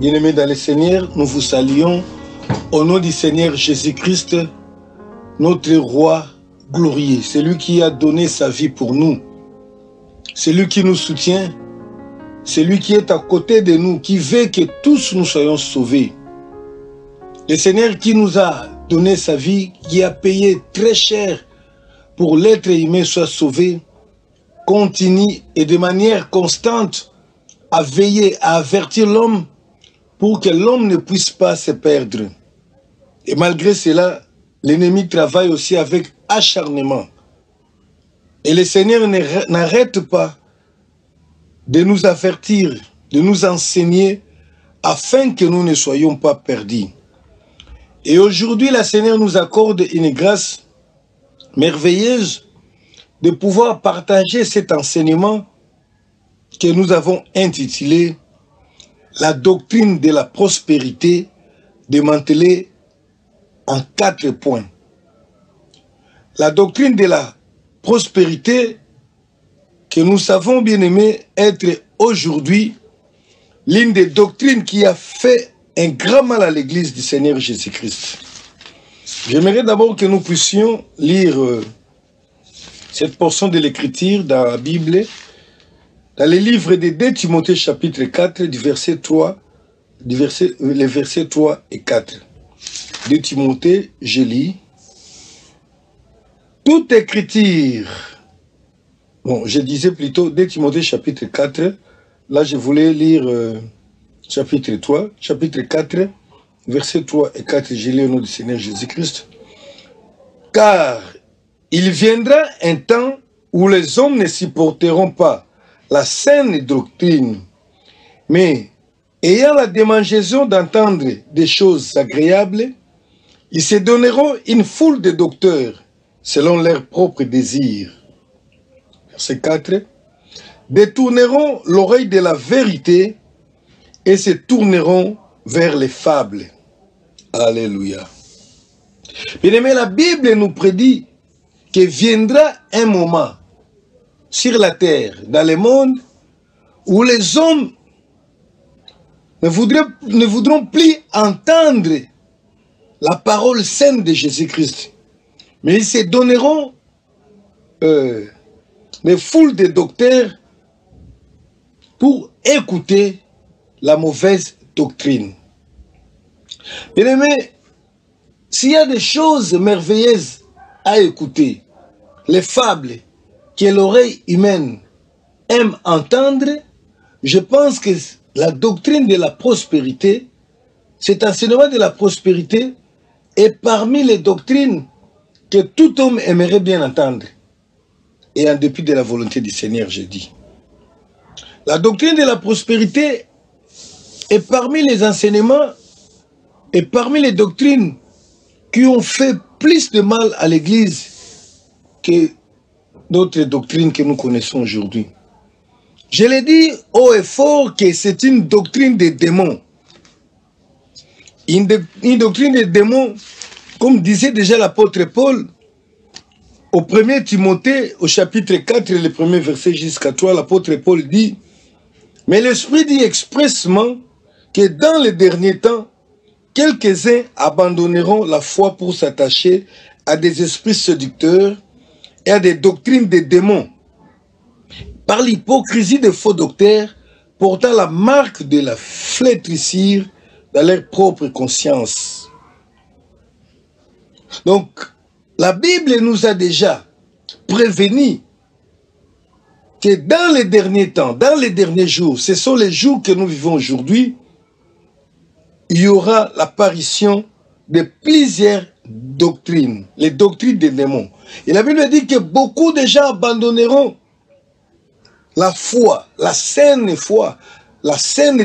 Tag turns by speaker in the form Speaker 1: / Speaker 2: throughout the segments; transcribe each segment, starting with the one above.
Speaker 1: Bien-aimés dans le Seigneur, nous vous saluons au nom du Seigneur Jésus-Christ, notre roi glorieux, celui qui a donné sa vie pour nous, celui qui nous soutient, celui qui est à côté de nous, qui veut que tous nous soyons sauvés. Le Seigneur qui nous a donné sa vie, qui a payé très cher pour l'être humain soit sauvé, continue et de manière constante à veiller, à avertir l'homme pour que l'homme ne puisse pas se perdre. Et malgré cela, l'ennemi travaille aussi avec acharnement. Et le Seigneur n'arrête pas de nous avertir, de nous enseigner, afin que nous ne soyons pas perdus. Et aujourd'hui, le Seigneur nous accorde une grâce merveilleuse de pouvoir partager cet enseignement que nous avons intitulé la doctrine de la prospérité, démantelée en 4 points. La doctrine de la prospérité que nous savons bien aimé être aujourd'hui l'une des doctrines qui a fait un grand mal à l'Église du Seigneur Jésus-Christ. J'aimerais d'abord que nous puissions lire cette portion de l'Écriture dans la Bible, dans le livre de 2 Timothée chapitre 4, les versets 3 et 4. 2 Timothée, je lis. Toute écriture, bon, je disais plutôt 2 Timothée chapitre 4, là je voulais lire chapitre 3, chapitre 4, versets 3 et 4, je lis au nom du Seigneur Jésus-Christ. Car il viendra un temps où les hommes ne supporteront pas la saine doctrine, mais ayant la démangeaison d'entendre des choses agréables, ils se donneront une foule de docteurs selon leurs propres désirs. Verset 4. Détourneront l'oreille de la vérité et se tourneront vers les fables. Alléluia. Bien-aimés, la Bible nous prédit que viendra un moment sur la terre, dans le monde, où les hommes ne voudront plus entendre la parole saine de Jésus-Christ, mais ils se donneront des foules de docteurs pour écouter la mauvaise doctrine. Bien-aimés, s'il y a des choses merveilleuses à écouter, les fables que l'oreille humaine aime entendre, je pense que la doctrine de la prospérité, cet enseignement de la prospérité est parmi les doctrines que tout homme aimerait bien entendre. Et en dépit de la volonté du Seigneur, je dis. La doctrine de la prospérité est parmi les enseignements et parmi les doctrines qui ont fait plus de mal à l'Église que d'autres doctrines que nous connaissons aujourd'hui. Je l'ai dit haut et fort que c'est une doctrine des démons. Une doctrine des démons, comme disait déjà l'apôtre Paul, au 1er Timothée, au chapitre 4, le premier verset jusqu'à 3, l'apôtre Paul dit « Mais l'Esprit dit expressement que dans les derniers temps, quelques-uns abandonneront la foi pour s'attacher à des esprits séducteurs et à des doctrines des démons, par l'hypocrisie des faux docteurs portant la marque de la flétrissure dans leur propre conscience. » Donc, la Bible nous a déjà prévenu que dans les derniers temps, dans les derniers jours, ce sont les jours que nous vivons aujourd'hui, il y aura l'apparition de plusieurs doctrines, les doctrines des démons. Et la Bible dit que beaucoup de gens abandonneront la foi, la saine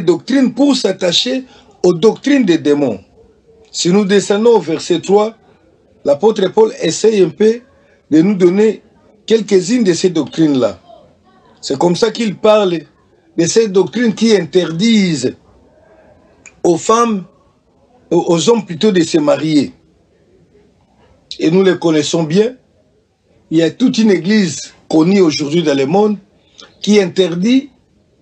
Speaker 1: doctrine pour s'attacher aux doctrines des démons. Si nous descendons au verset 3, l'apôtre Paul essaye un peu de nous donner quelques-unes de ces doctrines-là. C'est comme ça qu'il parle de ces doctrines qui interdisent aux femmes, aux hommes plutôt de se marier. Et nous les connaissons bien. Il y a toute une église connue aujourd'hui dans le monde qui interdit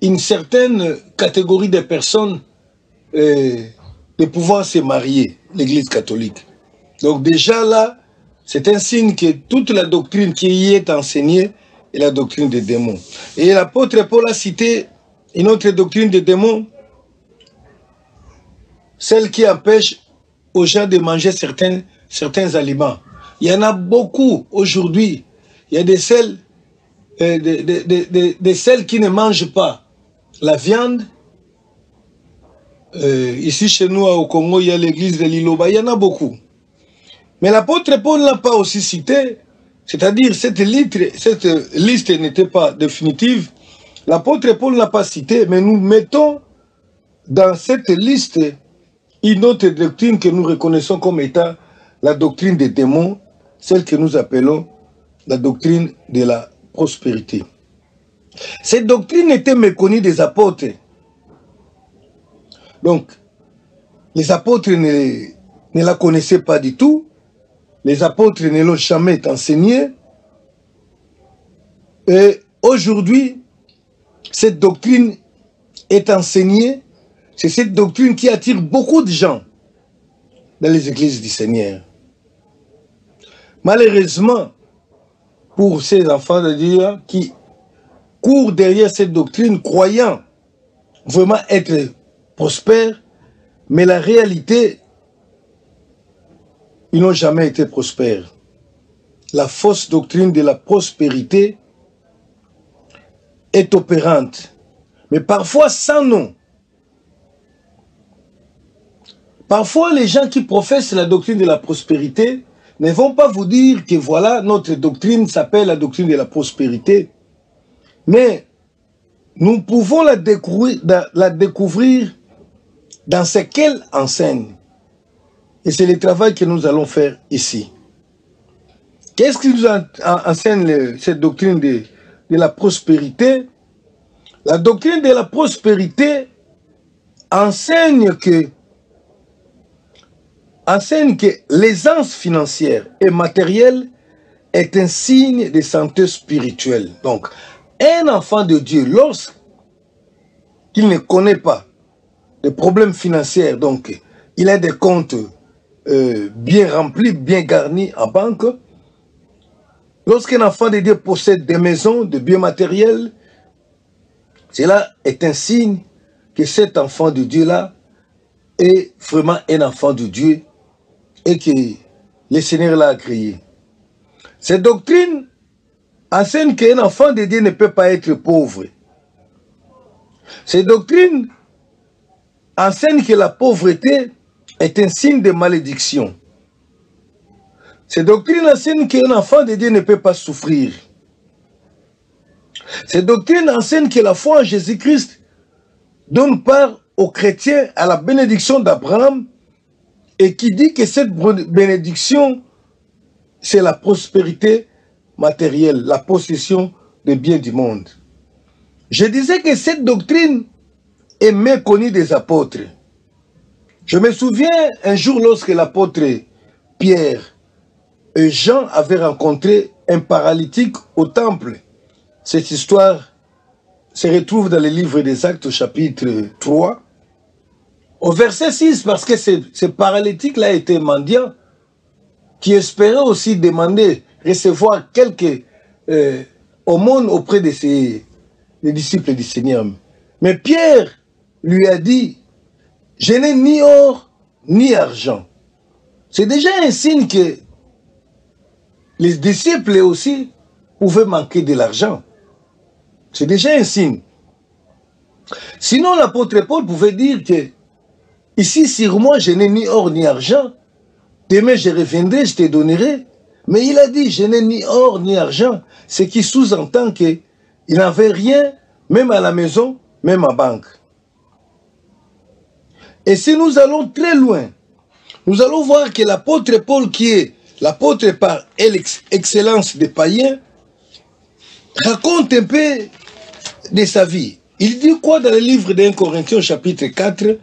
Speaker 1: une certaine catégorie de personnes de pouvoir se marier, l'Église catholique. Donc déjà là, c'est un signe que toute la doctrine qui y est enseignée est la doctrine des démons. Et l'apôtre Paul a cité une autre doctrine des démons, celle qui empêche aux gens de manger certains aliments. Il y en a beaucoup aujourd'hui. Il y a des celles qui ne mangent pas la viande. Ici chez nous au Congo, il y a l'église de Liloba, il y en a beaucoup. Mais l'apôtre Paul n'a pas aussi cité, c'est-à-dire cette liste n'était pas définitive. L'apôtre Paul n'a pas cité, mais nous mettons dans cette liste une autre doctrine que nous reconnaissons comme étant la doctrine des démons, celle que nous appelons la doctrine de la prospérité. Cette doctrine était méconnue des apôtres. Donc, les apôtres ne la connaissaient pas du tout. Les apôtres ne l'ont jamais enseignée. Et aujourd'hui, cette doctrine est enseignée. C'est cette doctrine qui attire beaucoup de gens dans les églises du Seigneur. Malheureusement, pour ces enfants de Dieu qui courent derrière cette doctrine, croyant vraiment être prospères, mais la réalité, ils n'ont jamais été prospères. La fausse doctrine de la prospérité est opérante, mais parfois sans nom. Parfois, les gens qui professent la doctrine de la prospérité ne vont pas vous dire que voilà, notre doctrine s'appelle la doctrine de la prospérité. Mais nous pouvons la découvrir dans ce qu'elle enseigne. Et c'est le travail que nous allons faire ici. Qu'est-ce qui nous enseigne cette doctrine de la prospérité? La doctrine de la prospérité enseigne que l'aisance financière et matérielle est un signe de santé spirituelle. Donc, un enfant de Dieu, lorsqu'il ne connaît pas de problèmes financiers, donc il a des comptes bien remplis, bien garnis en banque, lorsqu'un enfant de Dieu possède des maisons, des biens matériels, cela est un signe que cet enfant de Dieu-là est vraiment un enfant de Dieu et que le Seigneur l'a créé. Cette doctrine enseigne qu'un enfant de Dieu ne peut pas être pauvre. Cette doctrine enseigne que la pauvreté est un signe de malédiction. Cette doctrine enseigne qu'un enfant de Dieu ne peut pas souffrir. Cette doctrine enseigne que la foi en Jésus-Christ donne part aux chrétiens à la bénédiction d'Abraham et qui dit que cette bénédiction, c'est la prospérité matérielle, la possession des biens du monde. Je disais que cette doctrine est méconnue des apôtres. Je me souviens un jour lorsque l'apôtre Pierre et Jean avaient rencontré un paralytique au temple. Cette histoire se retrouve dans le livre des Actes au chapitre 3. Au verset 6, parce que ce paralytique-là était mendiant, qui espérait aussi demander, recevoir quelques aumônes auprès de des disciples du Seigneur. Mais Pierre lui a dit, je n'ai ni or ni argent. C'est déjà un signe que les disciples aussi pouvaient manquer de l'argent. C'est déjà un signe. Sinon, l'apôtre Paul pouvait dire que ici, sur moi, je n'ai ni or ni argent. Demain, je reviendrai, je te donnerai. Mais il a dit, je n'ai ni or ni argent. Ce qui sous-entend qu'il n'avait rien, même à la maison, même en banque. Et si nous allons très loin, nous allons voir que l'apôtre Paul, qui est l'apôtre par excellence des païens, raconte un peu de sa vie. Il dit quoi dans le livre d'1 Corinthiens chapitre 4,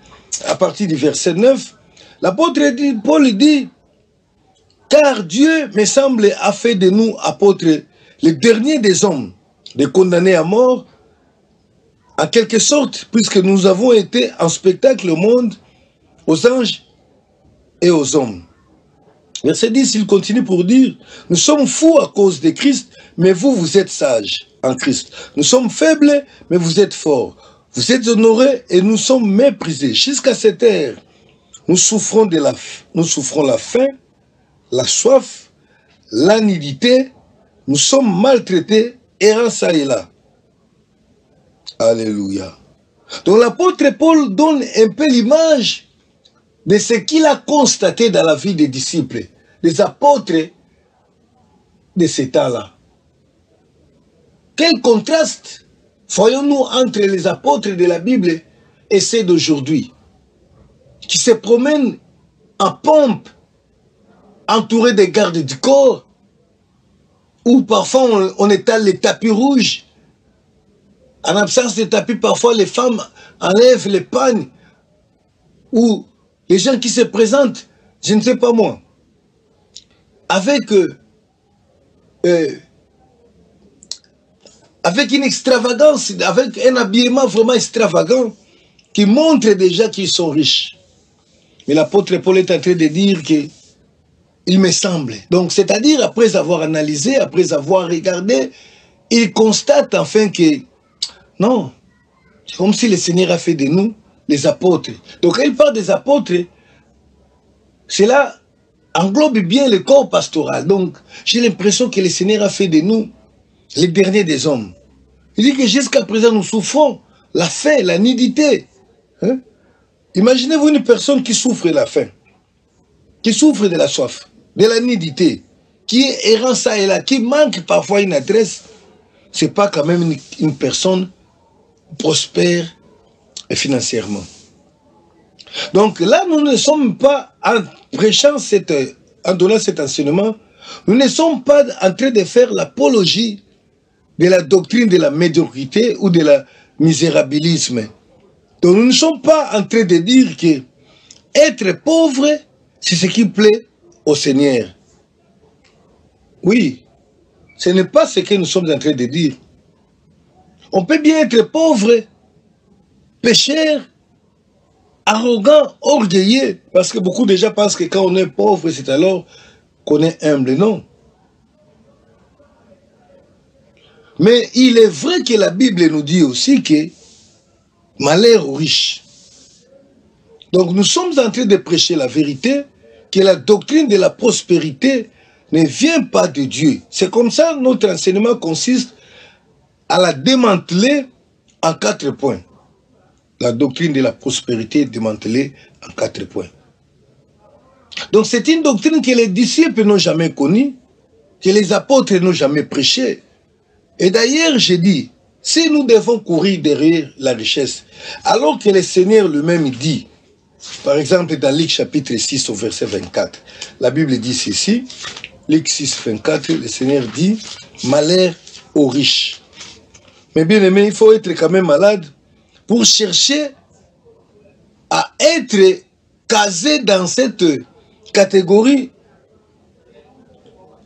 Speaker 1: à partir du verset 9, l'apôtre Paul dit, car Dieu, me semble, a fait de nous apôtres les derniers des hommes, des condamnés à mort, en quelque sorte, puisque nous avons été en spectacle au monde, aux anges et aux hommes. Verset 10, il continue pour dire, nous sommes fous à cause de Christ, mais vous, vous êtes sages en Christ. Nous sommes faibles, mais vous êtes forts. Vous êtes honorés et nous sommes méprisés. Jusqu'à cette heure, nous souffrons la faim, la soif, la nudité, nous sommes maltraités, errants ça et là. Alléluia. Donc l'apôtre Paul donne un peu l'image de ce qu'il a constaté dans la vie des disciples, des apôtres de ce temps-là. Quel contraste voyons-nous entre les apôtres de la Bible et ceux d'aujourd'hui, qui se promènent en pompe, entourés des gardes du corps, où parfois on étale les tapis rouges. En absence de tapis, parfois les femmes enlèvent les pagnes, ou les gens qui se présentent, je ne sais pas moi, avec une extravagance, avec un habillement vraiment extravagant, qui montre déjà qu'ils sont riches. Mais l'apôtre Paul est en train de dire que, il me semble, donc c'est-à-dire après avoir analysé, après avoir regardé, il constate enfin que, non, c'est comme si le Seigneur a fait de nous les apôtres. Donc quand il parle des apôtres, cela englobe bien le corps pastoral. Donc j'ai l'impression que le Seigneur a fait de nous les derniers des hommes. Il dit que jusqu'à présent nous souffrons la faim, la nudité. Hein? Imaginez-vous une personne qui souffre de la faim, qui souffre de la soif, de la nudité, qui est errant ça et là, qui manque parfois une adresse. C'est pas quand même une personne prospère financièrement. Donc là, nous ne sommes pas, en prêchant en donnant cet enseignement, nous ne sommes pas en train de faire l'apologie de la doctrine de la médiocrité ou de la misérabilisme. Donc nous ne sommes pas en train de dire que être pauvre, c'est ce qui plaît au Seigneur. Oui, ce n'est pas ce que nous sommes en train de dire. On peut bien être pauvre, pécheur, arrogant, orgueilleux, parce que beaucoup déjà pensent que quand on est pauvre, c'est alors qu'on est humble. Non. Mais il est vrai que la Bible nous dit aussi que malheur aux riches. Donc nous sommes en train de prêcher la vérité, que la doctrine de la prospérité ne vient pas de Dieu. C'est comme ça notre enseignement consiste à la démanteler en 4 points. La doctrine de la prospérité est démantelée en 4 points. Donc c'est une doctrine que les disciples n'ont jamais connue, que les apôtres n'ont jamais prêchée. Et d'ailleurs, j'ai dit, si nous devons courir derrière la richesse, alors que le Seigneur lui-même dit, par exemple dans Luc chapitre 6 au verset 24, la Bible dit ceci, Luc 6, 24, le Seigneur dit, malheur aux riches. Mais bien aimé, il faut être quand même malade pour chercher à être casé dans cette catégorie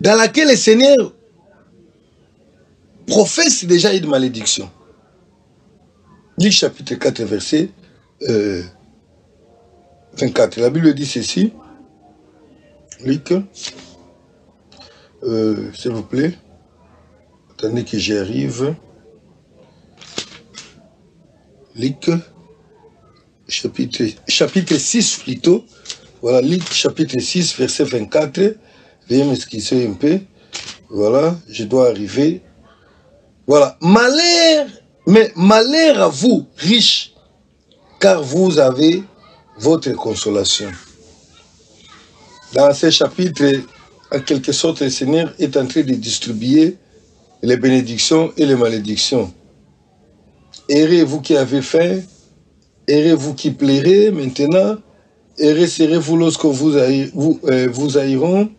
Speaker 1: dans laquelle le Seigneur professe déjà une malédiction. Luc chapitre 4, verset 24. La Bible dit ceci. Luc, s'il vous plaît. Attendez que j'y arrive. Luc, chapitre 6 plutôt. Voilà, Luc chapitre 6, verset 24. Veuillez m'excuser un peu. Voilà, je dois arriver. Voilà, malheur, mais malheur à vous, riches, car vous avez votre consolation. Dans ce chapitre, en quelque sorte, le Seigneur est en train de distribuer les bénédictions et les malédictions. Errez vous qui avez faim, errez vous qui plairez maintenant, errez serez-vous lorsqu'on vous haïront,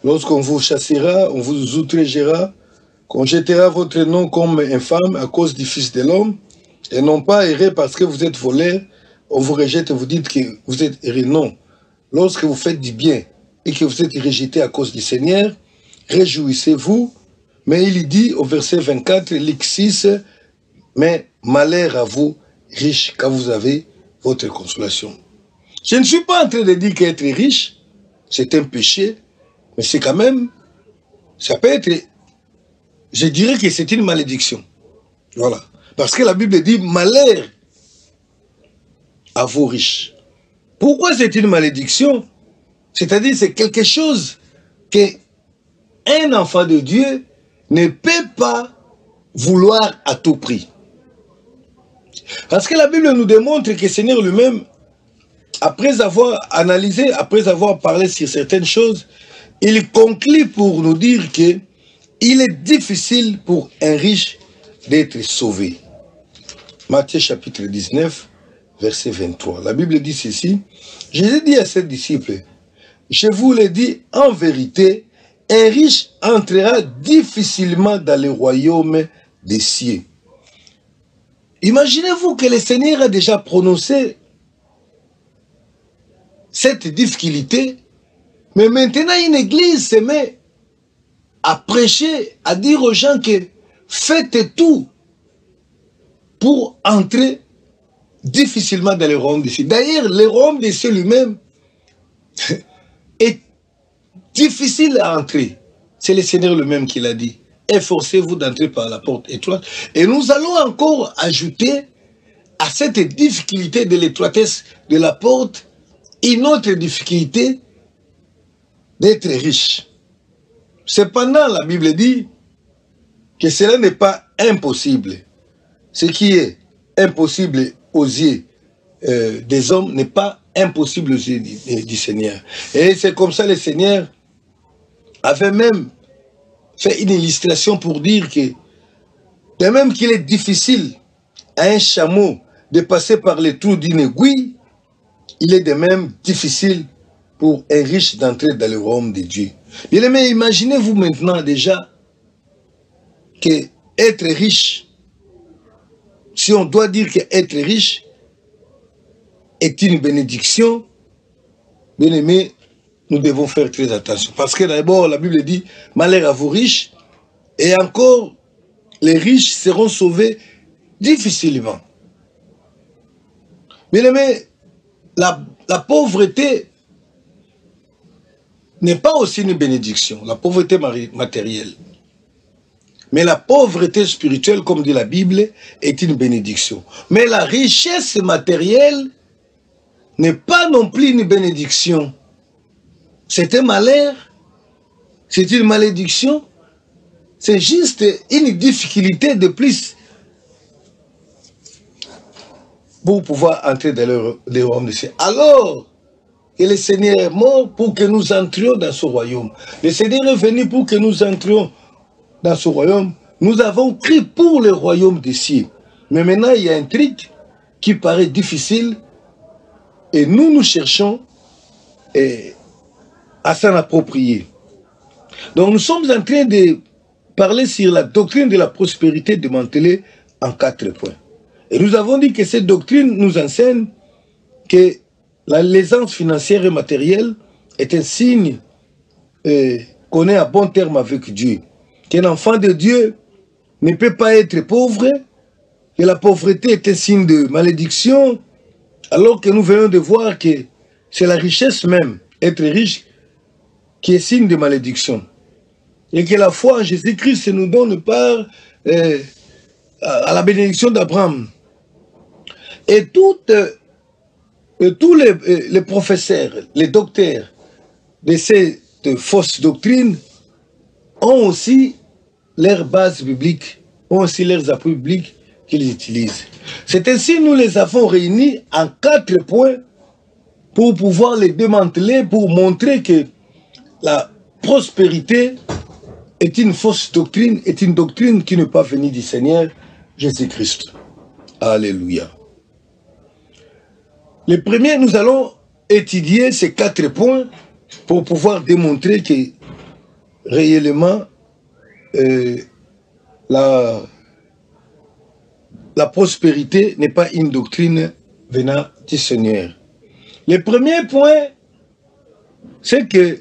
Speaker 1: lorsqu'on vous chassera, on vous outragera, qu'on jettera votre nom comme infâme à cause du Fils de l'homme, et non pas errer parce que vous êtes voleur, on vous rejette et vous dites que vous êtes erré. Non. Lorsque vous faites du bien et que vous êtes rejeté à cause du Seigneur, réjouissez-vous. Mais il dit au verset 24, Luc 6, mais malheur à vous, riches, car vous avez votre consolation. Je ne suis pas en train de dire qu'être riche, c'est un péché, mais c'est quand même, ça peut être, je dirais que c'est une malédiction. Voilà. Parce que la Bible dit malheur à vos riches. Pourquoi c'est une malédiction? C'est-à-dire c'est quelque chose qu'un enfant de Dieu ne peut pas vouloir à tout prix. Parce que la Bible nous démontre que le Seigneur lui-même, après avoir analysé, après avoir parlé sur certaines choses, il conclut pour nous dire que il est difficile pour un riche d'être sauvé. Matthieu chapitre 19, verset 23. La Bible dit ceci. Jésus dit à ses disciples, je vous le dis en vérité, un riche entrera difficilement dans le royaume des cieux. Imaginez-vous que le Seigneur a déjà prononcé cette difficulté, mais maintenant une église se met à prêcher, à dire aux gens que faites tout pour entrer difficilement dans le royaume des cieux. D'ailleurs, le royaume des cieux lui-même est difficile à entrer. C'est le Seigneur lui-même qui l'a dit. Efforcez-vous d'entrer par la porte étroite. Et nous allons encore ajouter à cette difficulté de l'étroitesse de la porte une autre difficulté d'être riche. Cependant, la Bible dit que cela n'est pas impossible. Ce qui est impossible aux yeux des hommes n'est pas impossible aux yeux du Seigneur. Et c'est comme ça le Seigneur avait même fait une illustration pour dire que de même qu'il est difficile à un chameau de passer par les trous d'une aiguille, il est de même difficile pour un riche d'entrer dans le royaume de Dieu. Bien aimé, imaginez-vous maintenant déjà que être riche, si on doit dire que être riche est une bénédiction, bien aimé, nous devons faire très attention. Parce que d'abord, la Bible dit, malheur à vous riches, et encore, les riches seront sauvés difficilement. Bien aimé, la pauvreté n'est pas aussi une bénédiction, la pauvreté matérielle. Mais la pauvreté spirituelle, comme dit la Bible, est une bénédiction. Mais la richesse matérielle n'est pas non plus une bénédiction. C'est un malheur, c'est une malédiction, c'est juste une difficulté de plus pour pouvoir entrer dans le royaume de Dieu. Alors que le Seigneur est mort pour que nous entrions dans ce royaume. Le Seigneur est venu pour que nous entrions dans ce royaume. Nous avons crié pour le royaume des cieux. Mais maintenant, il y a un truc qui paraît difficile et nous cherchons à s'en approprier. Donc nous sommes en train de parler sur la doctrine de la prospérité démantelée en 4 points. Et nous avons dit que cette doctrine nous enseigne que l'aisance financière et matérielle est un signe qu'on est à bon terme avec Dieu. Qu'un enfant de Dieu ne peut pas être pauvre, que la pauvreté est un signe de malédiction, alors que nous venons de voir que c'est la richesse même, être riche, qui est signe de malédiction. Et que la foi en Jésus-Christ nous donne part à la bénédiction d'Abraham. Et tous les professeurs, les docteurs de cette fausse doctrine ont aussi leurs bases bibliques, ont aussi leurs appuis bibliques qu'ils utilisent. C'est ainsi que nous les avons réunis en 4 points pour pouvoir les démanteler, pour montrer que la prospérité est une fausse doctrine, est une doctrine qui n'est pas venue du Seigneur Jésus-Christ. Alléluia. Le premier, nous allons étudier ces 4 points pour pouvoir démontrer que réellement la prospérité n'est pas une doctrine venant du Seigneur. Le premier point, c'est que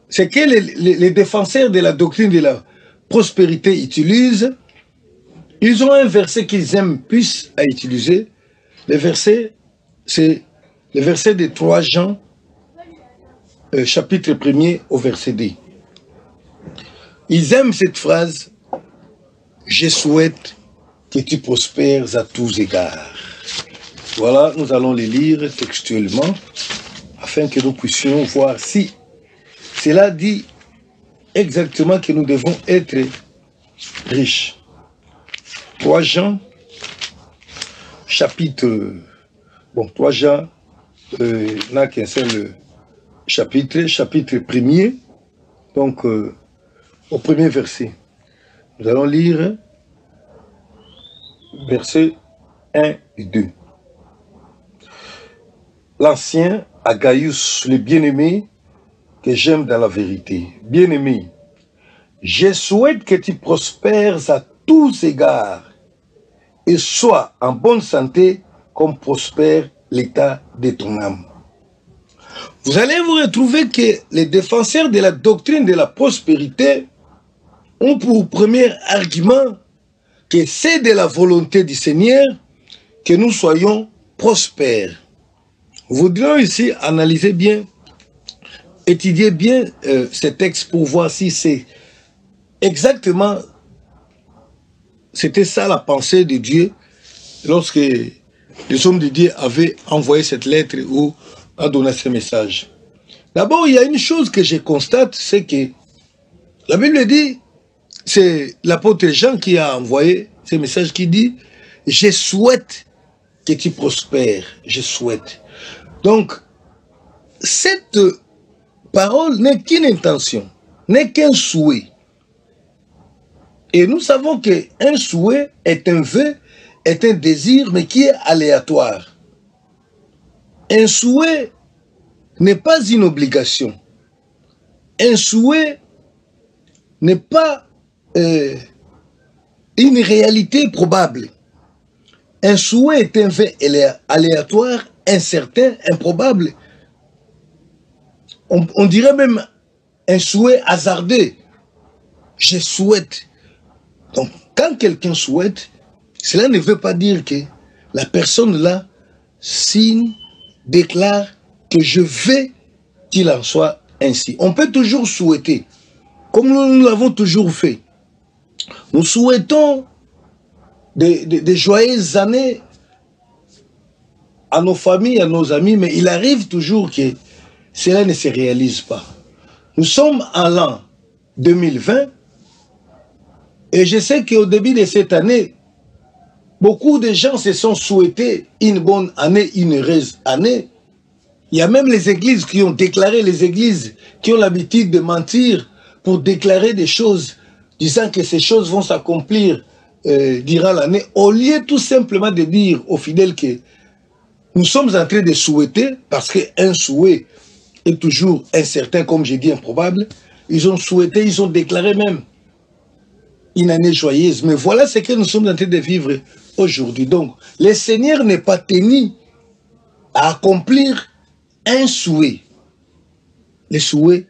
Speaker 1: les défenseurs de la doctrine de la prospérité utilisent, ils ont un verset qu'ils aiment plus à utiliser, le verset c'est le verset de 3 Jean, chapitre 1er au verset 2. Ils aiment cette phrase, « Je souhaite que tu prospères à tous égards ». Voilà, nous allons les lire textuellement, afin que nous puissions voir si cela dit exactement que nous devons être riches. 3 Jean, chapitre... Bon, 3 Jean n'a qu'un seul chapitre, chapitre 1er, donc au premier verset. Nous allons lire versets 1 et 2. L'ancien à Gaius, le bien-aimé, que j'aime dans la vérité. Bien-aimé, je souhaite que tu prospères à tous égards et sois en bonne santé comme prospère l'état de ton âme. Vous allez vous retrouver que les défenseurs de la doctrine de la prospérité ont pour premier argument que c'est de la volonté du Seigneur que nous soyons prospères. Nous voudrions ici analyser bien, étudier bien ces textes pour voir si c'est exactement, c'était ça la pensée de Dieu lorsque les hommes de Dieu avaient envoyé cette lettre ou a donné ce message. D'abord, il y a une chose que je constate, c'est que la Bible dit, c'est l'apôtre Jean qui a envoyé ce message qui dit « Je souhaite que tu prospères, je souhaite ». Donc, cette parole n'est qu'une intention, n'est qu'un souhait. Et nous savons qu'un souhait est un vœu, est un désir, mais qui est aléatoire. Un souhait n'est pas une obligation. Un souhait n'est pas une réalité probable. Un souhait est un vœu aléatoire, incertain, improbable. On dirait même un souhait hasardeux. Je souhaite. Donc, quand quelqu'un souhaite, cela ne veut pas dire que la personne là signe, déclare que je veux qu'il en soit ainsi. On peut toujours souhaiter, comme nous l'avons toujours fait. Nous souhaitons des joyeuses années à nos familles, à nos amis, mais il arrive toujours que cela ne se réalise pas. Nous sommes en l'an 2020 et je sais qu'au début de cette année, beaucoup de gens se sont souhaités une bonne année, une heureuse année. Il y a même les églises qui ont déclaré, les églises qui ont l'habitude de mentir pour déclarer des choses, disant que ces choses vont s'accomplir durant l'année, au lieu tout simplement de dire aux fidèles que nous sommes en train de souhaiter, parce qu'un souhait est toujours incertain, comme j'ai dit, improbable. Ils ont souhaité, ils ont déclaré même une année joyeuse. Mais voilà ce que nous sommes en train de vivre aujourd'hui. Donc, le Seigneur n'est pas tenu à accomplir un souhait. Le souhait,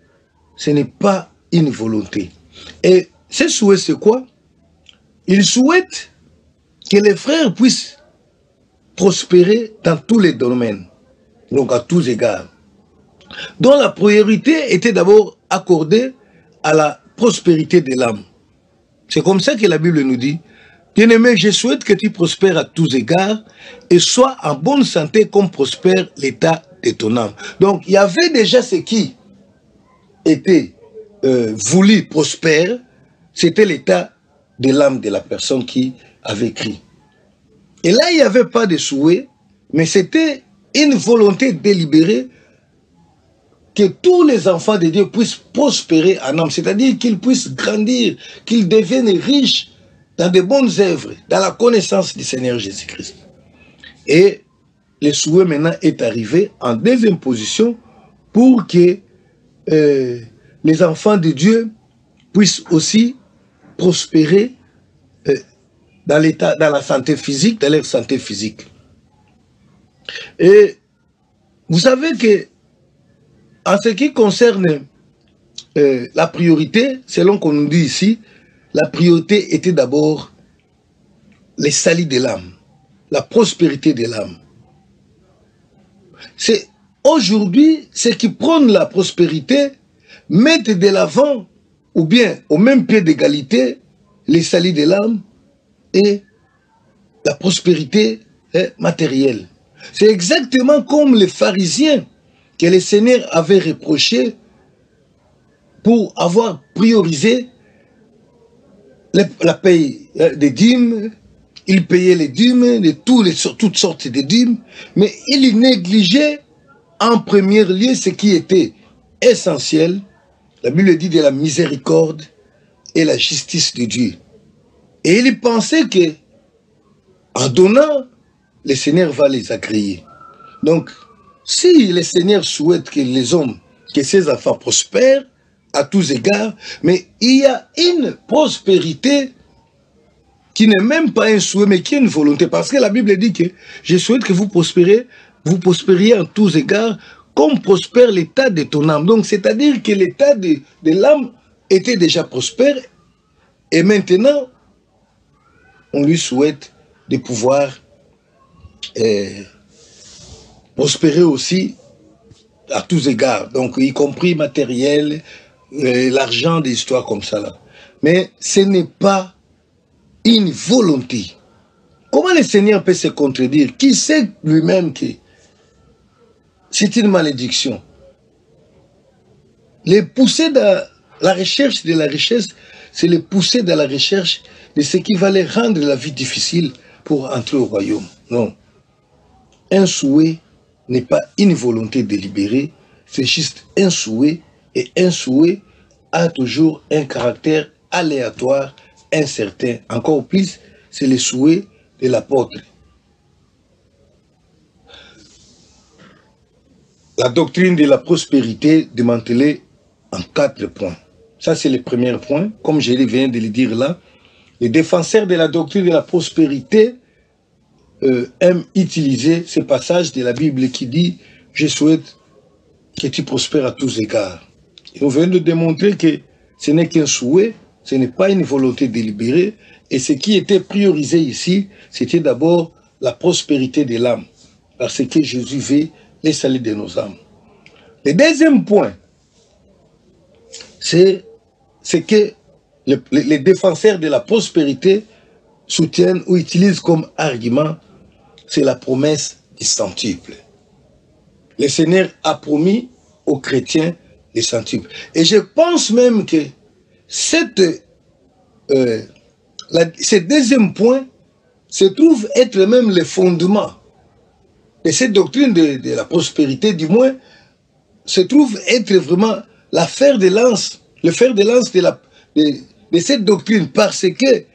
Speaker 1: ce n'est pas une volonté. Et ce souhait, c'est quoi? Il souhaite que les frères puissent prospérer dans tous les domaines, donc à tous égards, dont la priorité était d'abord accordée à la prospérité de l'âme. C'est comme ça que la Bible nous dit, « Bien-aimé, je souhaite que tu prospères à tous égards et sois en bonne santé comme prospère l'état de ton âme. » Donc, il y avait déjà ce qui était voulu prospère, c'était l'état de l'âme de la personne qui avait écrit. Et là, il n'y avait pas de souhait, mais c'était une volonté délibérée que tous les enfants de Dieu puissent prospérer en âme, c'est-à-dire qu'ils puissent grandir, qu'ils deviennent riches dans de bonnes œuvres, dans la connaissance du Seigneur Jésus-Christ. Et le souhait maintenant est arrivé en deuxième position pour que les enfants de Dieu puissent aussi prospérer dans l'état, dans la santé physique, dans leur santé physique. Et vous savez que en ce qui concerne la priorité, selon qu'on nous dit ici, la priorité était d'abord les salis de l'âme, la prospérité de l'âme. C'est aujourd'hui, ceux qui prônent la prospérité mettent de l'avant, ou bien au même pied d'égalité, les salis de l'âme et la prospérité matérielle. C'est exactement comme les pharisiens que le Seigneur avait reproché pour avoir priorisé la paye des dîmes. Il payait les dîmes, de toutes sortes de dîmes, mais il négligeait en premier lieu ce qui était essentiel. La Bible dit de la miséricorde et la justice de Dieu. Et il pensait que en donnant, le Seigneur va les agréer. Donc, si le Seigneur souhaite que les hommes, que ses enfants prospèrent à tous égards, mais il y a une prospérité qui n'est même pas un souhait, mais qui est une volonté. Parce que la Bible dit que je souhaite que vous prospériez en tous égards, comme prospère l'état de ton âme. Donc, c'est-à-dire que l'état de l'âme était déjà prospère, et maintenant, on lui souhaite de pouvoir prospérer aussi à tous égards, donc y compris matériel, l'argent, des histoires comme ça là. Mais ce n'est pas une volonté. Comment le Seigneur peut se contredire? Qui sait lui-même que c'est une malédiction? Les pousser dans la recherche de la richesse, c'est les pousser dans la recherche de ce qui va les rendre la vie difficile pour entrer au royaume. Non. Un souhait n'est pas une volonté délibérée, c'est juste un souhait, et un souhait a toujours un caractère aléatoire, incertain. Encore plus, c'est le souhait de l'apôtre. La doctrine de la prospérité démantelée en 4 points. Ça, c'est le premier point. Comme je viens de le dire là, les défenseurs de la doctrine de la prospérité aiment utiliser ce passage de la Bible qui dit « Je souhaite que tu prospères à tous égards ». Et on vient de démontrer que ce n'est qu'un souhait, ce n'est pas une volonté délibérée, et ce qui était priorisé ici, c'était d'abord la prospérité de l'âme, parce que Jésus veut les salut de nos âmes. Le deuxième point, c'est que les défenseurs de la prospérité soutiennent ou utilisent comme argument, c'est la promesse du centuple. Le Seigneur a promis aux chrétiens les centuples. Et je pense même que ce deuxième point se trouve être même le fondement de cette doctrine de la prospérité, du moins, se trouve être vraiment la fer de lance, le fer de lance de cette doctrine, parce que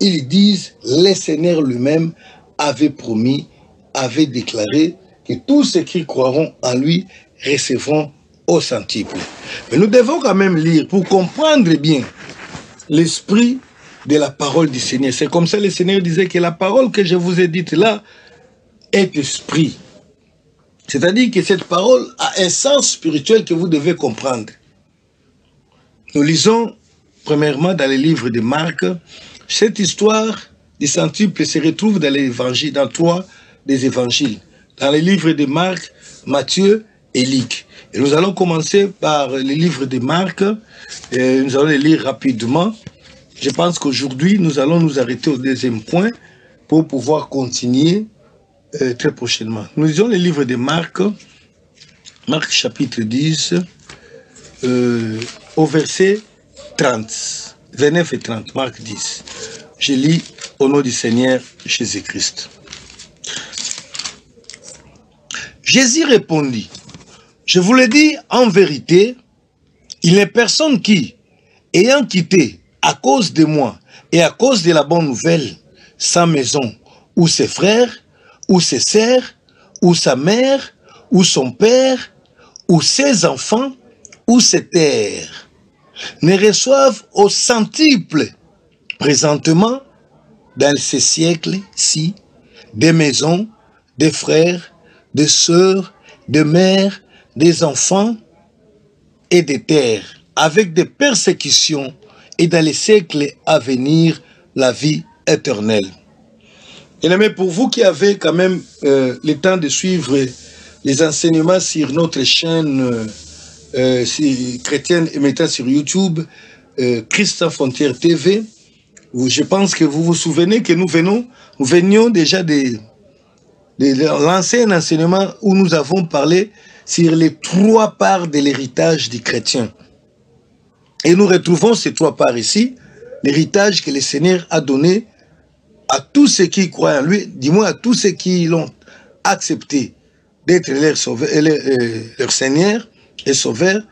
Speaker 1: ils disent, le Seigneur lui-même avait promis, avait déclaré que tous ceux qui croiront en lui recevront au centuple. Mais nous devons quand même lire pour comprendre bien l'esprit de la parole du Seigneur. C'est comme ça que le Seigneur disait que la parole que je vous ai dite là est esprit. C'est-à-dire que cette parole a un sens spirituel que vous devez comprendre. Nous lisons premièrement dans les livres de Marc. Cette histoire du centuple se retrouve dans l'évangile, dans 3 des évangiles. Dans les livres de Marc, Matthieu et Luc. Et nous allons commencer par les livres de Marc. Et nous allons les lire rapidement. Je pense qu'aujourd'hui, nous allons nous arrêter au deuxième point pour pouvoir continuer très prochainement. Nous lisons les livres de Marc. Marc chapitre 10, au verset 30. 29 et 30, Marc 10. Je lis au nom du Seigneur Jésus-Christ. Jésus répondit, « Je vous le dis en vérité, il n'est personne qui, ayant quitté à cause de moi et à cause de la bonne nouvelle, sa maison, ou ses frères, ou ses sœurs, ou sa mère, ou son père, ou ses enfants, ou ses terres, ne reçoivent au centuple présentement dans ces siècles-ci des maisons, des frères, des sœurs, des mères, des enfants et des terres, avec des persécutions et dans les siècles à venir la vie éternelle. Et mais pour vous qui avez quand même le temps de suivre les enseignements sur notre chaîne chrétienne émettant sur YouTube, Christ sans frontières TV. Je pense que vous vous souvenez que nous venions déjà de lancer un enseignement où nous avons parlé sur les 3 parts de l'héritage du chrétien. Et nous retrouvons ces 3 parts ici, l'héritage que le Seigneur a donné à tous ceux qui croient en lui, du moins à tous ceux qui l'ont accepté d'être leur Seigneur et Sauveur,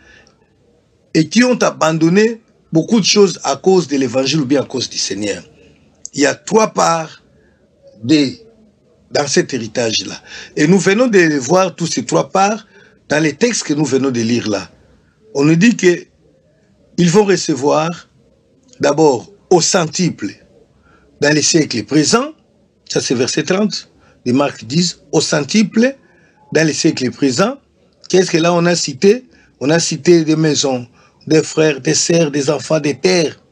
Speaker 1: et qui ont abandonné beaucoup de choses à cause de l'évangile ou bien à cause du Seigneur. Il y a 3 parts dans cet héritage-là. Et nous venons de voir tous ces 3 parts dans les textes que nous venons de lire là. On nous dit que ils vont recevoir d'abord au centuple dans les siècles présents, ça c'est verset 30 de Marc 10, au centuple dans les siècles présents. Qu'est-ce que là on a cité? On a cité des maisons, des frères, des sœurs, des enfants, des terres.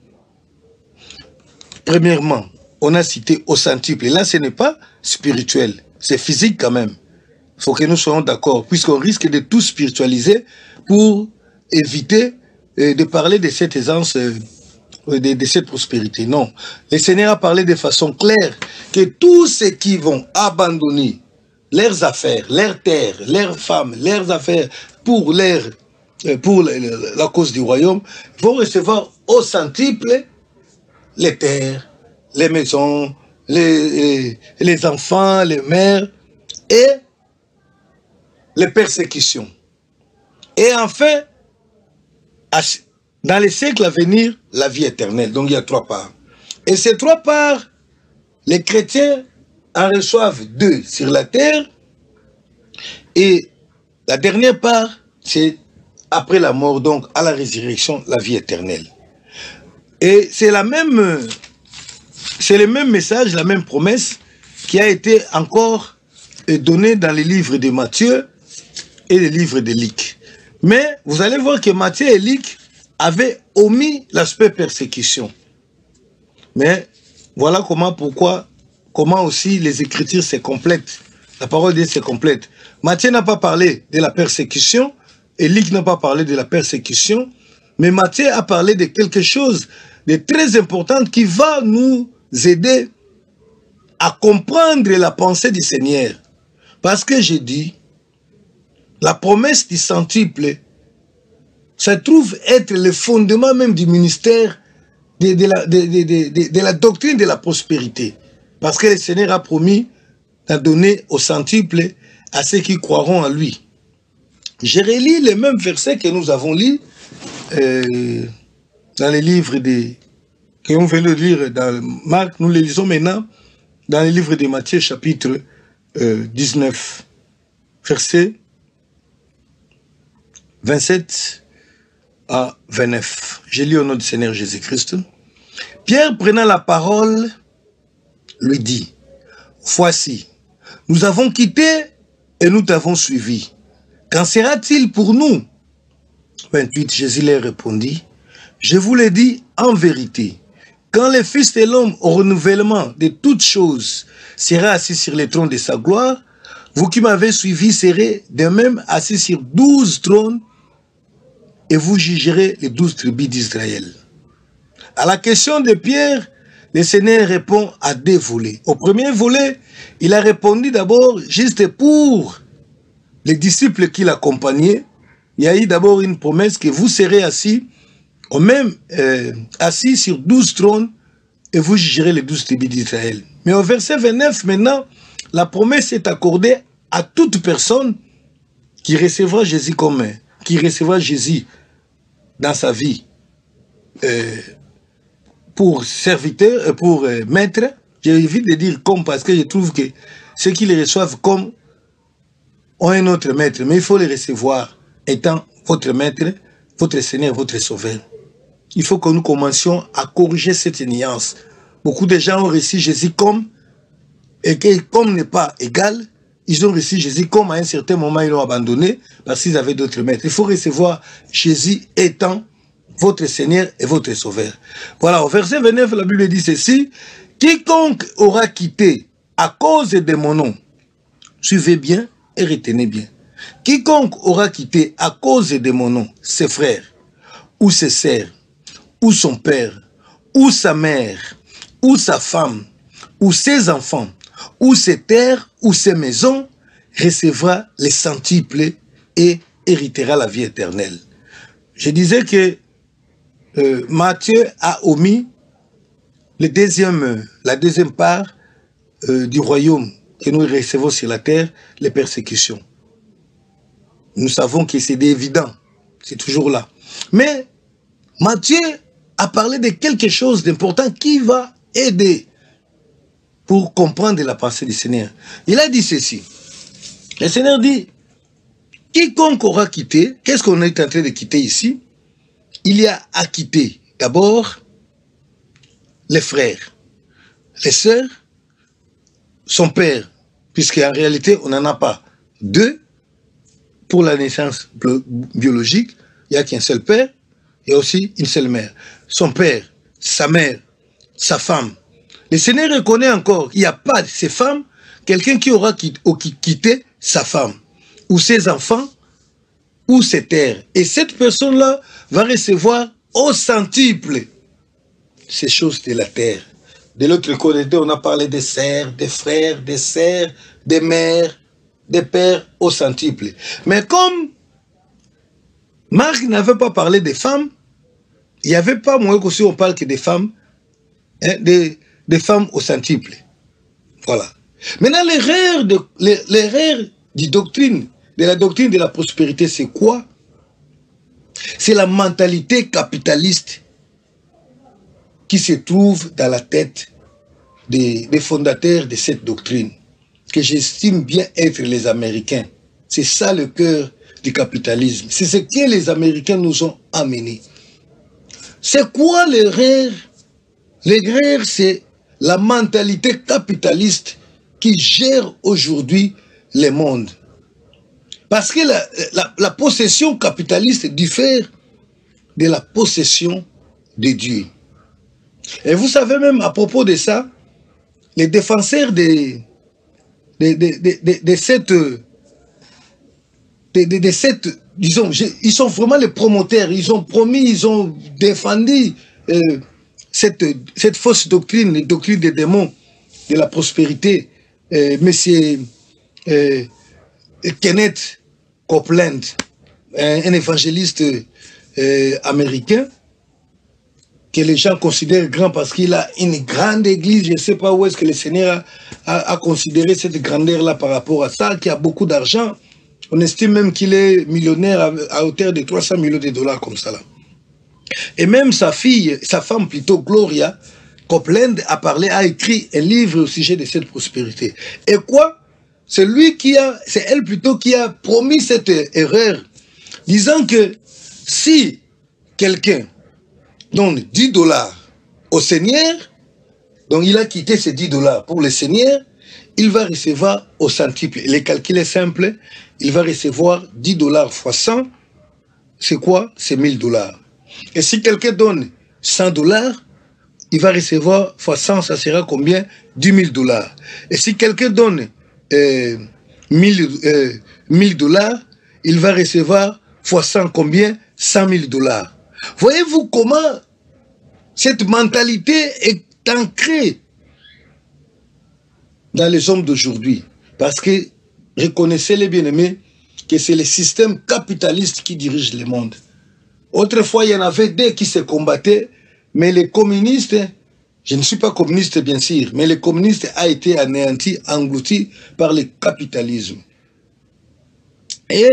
Speaker 1: Premièrement, on a cité au centuple. Et là, ce n'est pas spirituel, c'est physique quand même. Il faut que nous soyons d'accord, puisqu'on risque de tout spiritualiser pour éviter de parler de cette aisance, de cette prospérité. Non. Le Seigneur a parlé de façon claire que tous ceux qui vont abandonner leurs affaires, leurs terres, leurs femmes, leurs affaires pour la cause du royaume, vont recevoir au centuple les terres, les maisons, les enfants, les mères et les persécutions. Et enfin, dans les siècles à venir, la vie éternelle. Donc il y a 3 parts. Et ces 3 parts, les chrétiens en reçoivent 2 sur la terre. Et la dernière part, c'est après la mort, donc à la résurrection, la vie éternelle. Et c'est le même message, la même promesse qui a été encore donnée dans les livres de Matthieu et les livres de Luc. Mais vous allez voir que Matthieu et Luc avaient omis l'aspect persécution. Mais voilà comment aussi les Écritures se complètent. La parole de Dieu se complète. Matthieu n'a pas parlé de la persécution et Luc n'a pas parlé de la persécution, mais Matthieu a parlé de quelque chose de très important qui va nous aider à comprendre la pensée du Seigneur. Parce que j'ai dit, la promesse du centuple, ça trouve être le fondement même du ministère de la doctrine de la prospérité. Parce que le Seigneur a promis de donner au centuple à ceux qui croiront en lui. Je relis les mêmes versets que nous avons lus dans les livres que on vient de lire dans Marc. Nous les lisons maintenant dans les livres de Matthieu chapitre 19, versets 27 à 29. Je lis au nom du Seigneur Jésus-Christ. Pierre, prenant la parole, lui dit, « Voici, nous avons quitté et nous t'avons suivi. Qu'en sera-t-il pour nous » 28, Jésus leur répondit, « Je vous l'ai dit en vérité, quand le Fils de l'homme au renouvellement de toutes choses sera assis sur le trône de sa gloire, vous qui m'avez suivi serez de même assis sur 12 trônes et vous jugerez les 12 tribus d'Israël. » À la question de Pierre, le Seigneur répond à 2 volets. Au premier volet, il a répondu d'abord juste pour les disciples qui l'accompagnaient. Il y a eu d'abord une promesse que vous serez assis, ou même assis sur 12 trônes et vous jugerez les 12 tribus d'Israël. Mais au verset 29, maintenant, la promesse est accordée à toute personne qui recevra Jésus dans sa vie pour serviteur, pour maître. J'évite de dire comme parce que je trouve que ceux qui les reçoivent comme ont un autre maître, mais il faut les recevoir étant votre maître, votre Seigneur, votre Sauveur. Il faut que nous commencions à corriger cette nuance. Beaucoup de gens ont reçu Jésus comme, et que comme n'est pas égal, ils ont reçu Jésus comme à un certain moment ils l'ont abandonné parce qu'ils avaient d'autres maîtres. Il faut recevoir Jésus étant votre Seigneur et votre Sauveur. Voilà, au verset 29, la Bible dit ceci, « Quiconque aura quitté à cause de mon nom, suivez bien et retenez bien. Quiconque aura quitté à cause de mon nom ses frères, ou ses sœurs, ou son père, ou sa mère, ou sa femme, ou ses enfants, ou ses terres, ou ses maisons, recevra les centuples et héritera la vie éternelle. Je disais que Matthieu a omis la deuxième part du royaume que nous recevons sur la terre, les persécutions. Nous savons que c'est évident, c'est toujours là. Mais Matthieu a parlé de quelque chose d'important qui va aider pour comprendre la pensée du Seigneur. Il a dit ceci. Le Seigneur dit, quiconque aura quitté, qu'est-ce qu'on est en train de quitter ici? Il y a à quitter d'abord les frères, les sœurs, son père, puisqu'en réalité, on n'en a pas deux. Pour la naissance biologique, il n'y a qu'un seul père, et aussi une seule mère. Son père, sa mère, sa femme. Le Seigneur reconnaît encore qu'il n'y a pas de ces femmes, quelqu'un qui aura quitté sa femme, ou ses enfants, ou ses terres. Et cette personne-là va recevoir au centuple ces choses de la terre. De l'autre côté, on a parlé des sœurs, des frères, des sœurs, des mères, des pères au centuple. Mais comme Marc n'avait pas parlé des femmes, il n'y avait pas moins qu'aussi on parle que des femmes, hein, des femmes au centuple. Voilà. Maintenant, l'erreur de la doctrine de la prospérité, c'est quoi? C'est la mentalité capitaliste qui se trouve dans la tête des fondateurs de cette doctrine, que j'estime bien être les Américains. C'est ça le cœur du capitalisme. C'est ce que les Américains nous ont amené. C'est quoi l'erreur? L'erreur, c'est la mentalité capitaliste qui gère aujourd'hui le monde. Parce que la possession capitaliste diffère de la possession de Dieu. Et vous savez même à propos de ça, les défenseurs de cette, disons, ils sont vraiment les promoteurs, ils ont promis, ils ont défendu cette fausse doctrine, la doctrine des démons, de la prospérité. Monsieur Kenneth Copeland, un évangéliste américain, que les gens considèrent grand parce qu'il a une grande église. Je ne sais pas où est-ce que le Seigneur a considéré cette grandeur-là par rapport à ça, qui a beaucoup d'argent. On estime même qu'il est millionnaire à hauteur de 300 millions de dollars comme ça là. Et même sa femme plutôt, Gloria Copeland, a écrit un livre au sujet de cette prospérité. Et quoi? C'est elle plutôt qui a promis cette erreur, disant que si quelqu'un donne 10 dollars au Seigneur, donc il a quitté ces 10 dollars pour le Seigneur, il va recevoir au centuple. Le calcul est simple, il va recevoir 10 dollars fois 100, c'est quoi? C'est 1000 dollars. Et si quelqu'un donne 100 dollars, il va recevoir fois 100, ça sera combien? 10 000 dollars. Et si quelqu'un donne 1000 dollars, il va recevoir fois 100 combien? 100 000 dollars. Voyez-vous comment cette mentalité est ancrée dans les hommes d'aujourd'hui? Parce que, reconnaissez les bien-aimés, que c'est le système capitaliste qui dirige le monde. Autrefois, il y en avait deux qui se combattaient, mais les communistes, je ne suis pas communiste bien sûr, mais les communistes a été anéanti, englouti par le capitalisme. Et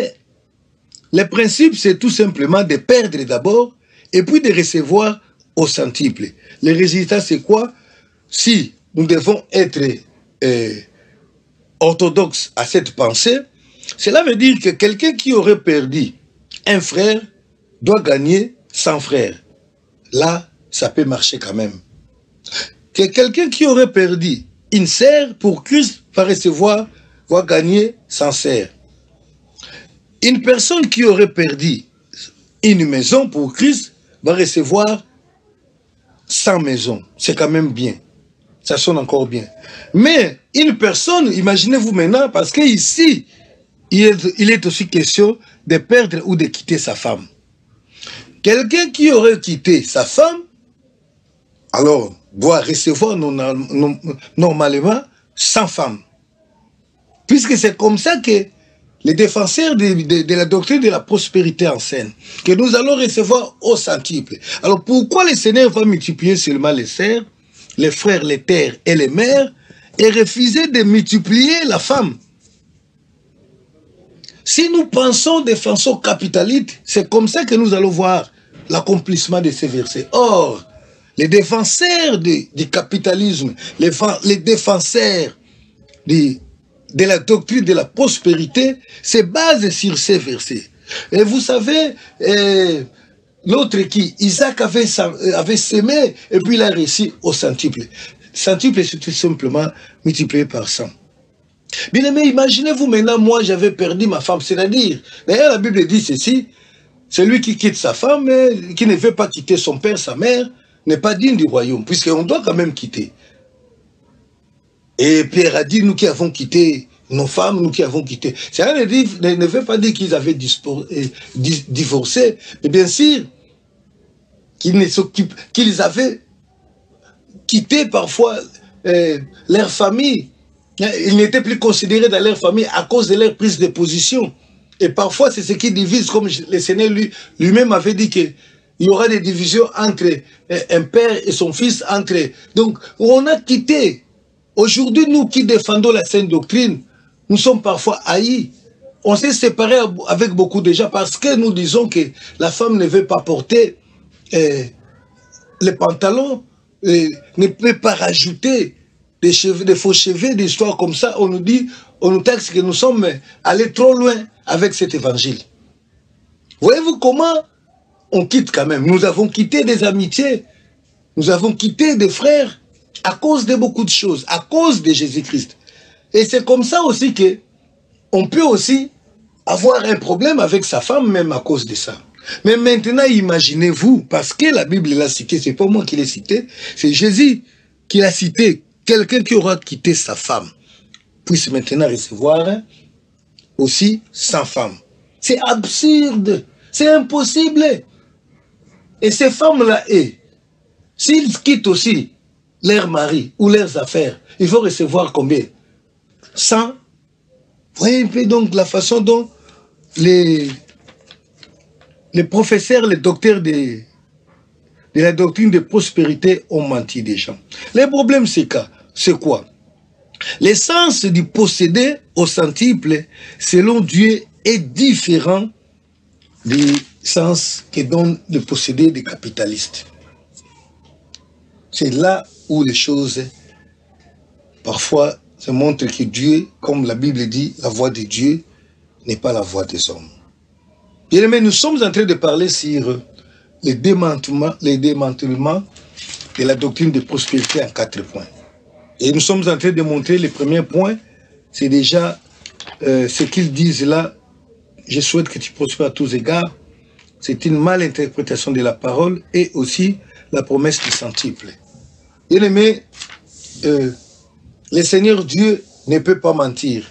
Speaker 1: le principe, c'est tout simplement de perdre d'abord et puis de recevoir au centuple. Le résultat, c'est quoi? Si nous devons être orthodoxes à cette pensée, cela veut dire que quelqu'un qui aurait perdu un frère doit gagner 100 frères. Là, ça peut marcher quand même. Que quelqu'un qui aurait perdu une sœur pour Christ va gagner 100 sœurs. Une personne qui aurait perdu une maison pour Christ va recevoir 100 maisons. C'est quand même bien. Ça sonne encore bien. Mais une personne, imaginez-vous maintenant, parce que ici, il est aussi question de perdre ou de quitter sa femme. Quelqu'un qui aurait quitté sa femme, alors doit recevoir normalement 100 femmes. Puisque c'est comme ça que les défenseurs de la doctrine de la prospérité enseignent que nous allons recevoir au centuple. Alors pourquoi le Seigneur va multiplier seulement les sœurs, les frères, les terres et les mères et refuser de multiplier la femme? Si nous pensons de façon capitaliste, c'est comme ça que nous allons voir l'accomplissement de ces versets. Or, les défenseurs du capitalisme, les défenseurs de la doctrine de la prospérité se basent sur ces versets. Et vous savez, l'autre qui, Isaac avait semé et puis il a réussi au centuple. Centuple, c'est tout simplement multiplié par 100. Bien aimé, imaginez-vous maintenant, moi j'avais perdu ma femme, c'est-à-dire, d'ailleurs la Bible dit ceci, celui qui quitte sa femme, qui ne veut pas quitter son père, sa mère, n'est pas digne du royaume, puisqu'on doit quand même quitter. Et Pierre a dit, nous qui avons quitté nos femmes, nous qui avons quitté. Ça ne veut pas dire qu'ils avaient divorcé, mais bien sûr, qu'ils avaient quitté parfois leur famille. Ils n'étaient plus considérés dans leur famille à cause de leur prise de position. Et parfois, c'est ce qui divise, comme le Seigneur lui-même avait dit qu'il y aura des divisions entre un père et son fils. Donc, on a quitté. Aujourd'hui, nous qui défendons la sainte doctrine, nous sommes parfois haïs. On s'est séparés avec beaucoup de gens parce que nous disons que la femme ne veut pas porter les pantalons, ne peut pas rajouter des faux cheveux, des histoires comme ça. On nous dit, on nous taxe que nous sommes allés trop loin avec cet évangile. Voyez-vous comment on quitte quand même. Nous avons quitté des amitiés, nous avons quitté des frères à cause de beaucoup de choses, à cause de Jésus-Christ. Et c'est comme ça aussi que on peut aussi avoir un problème avec sa femme, même à cause de ça. Mais maintenant, imaginez-vous, parce que la Bible l'a cité, c'est pas moi qui l'ai cité, c'est Jésus qui l'a cité. Quelqu'un qui aura quitté sa femme puisse maintenant recevoir aussi 100 femmes. C'est absurde, c'est impossible. Et ces femmes-là, s'ils quittent aussi leur mari ou leurs affaires, il faut recevoir combien? 100. Vous voyez un peu donc la façon dont les professeurs, les docteurs de la doctrine de prospérité ont menti des gens. Le problème, c'est quoi? L'essence du posséder au centuple, selon Dieu, est différent du sens que donne le posséder des capitalistes. C'est là où les choses, parfois, se montrent que Dieu, comme la Bible dit, la voix de Dieu n'est pas la voix des hommes. Bien aimé, nous sommes en train de parler sur les démantèlements de la doctrine de prospérité en 4 points. Et nous sommes en train de montrer les premiers points, c'est déjà ce qu'ils disent là, je souhaite que tu prospères à tous égards, c'est une malinterprétation de la parole et aussi la promesse du centuple. Bien aimé, le Seigneur Dieu ne peut pas mentir.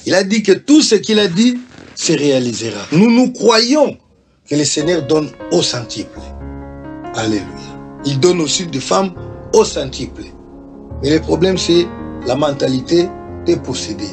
Speaker 1: Il a dit que tout ce qu'il a dit se réalisera. Nous croyons que le Seigneur donne au centuple. Alléluia. Il donne aussi des femmes au centuple. Mais le problème, c'est la mentalité de posséder.